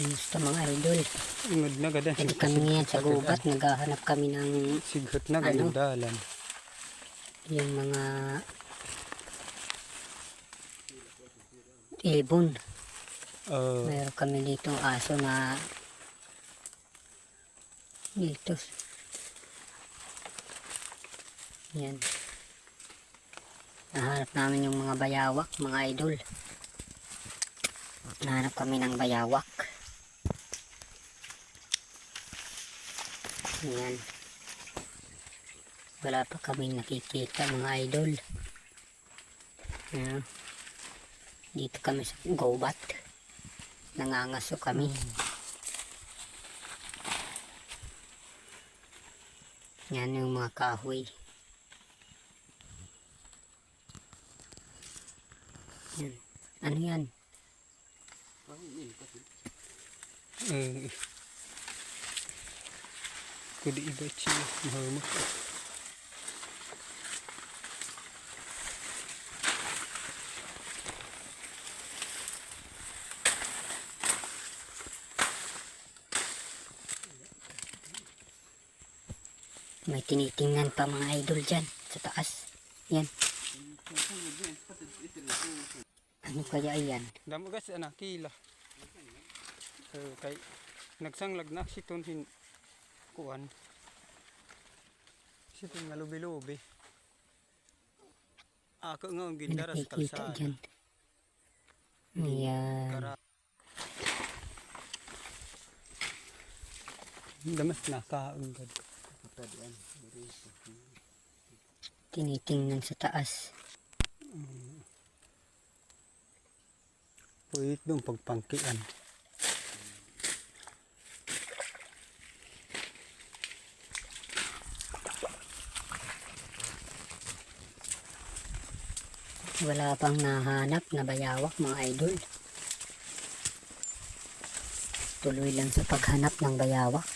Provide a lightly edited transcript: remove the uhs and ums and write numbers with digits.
Kumusta mga idol? Ingod na gada. Hindi kami ngayon sa gubat. Naghahanap kami ng Sighot na ganun dalan. yung mga ibon. Meron kami dito aso na dito. Yan. Nahanap namin yung mga bayawak, mga idol. Nahanap kami ng bayawak. Yan. Wala pa kami nakikita mga idol. Yan. Dito kami sa gubat. Nangangaso kami. Yan yung mga kahoy. Yan. Ano yan? Kudi iba siya. Mahamot. May tinitingnan pa mga idol dyan sa taas. Yan. Ano kaya yan? Damo gas anak kila. Kay nagsanglag na siton hin kuan. Siton nga lubi-lubi. Ako nga ang May gindara sa nakikita kalsada. dyan. Ayan. Damas nakaanggad. Tinitingnan sa taas. Puwit dong pagpangkian. Wala pang nahanap na bayawak mga idol. Tuloy lang sa paghanap ng bayawak.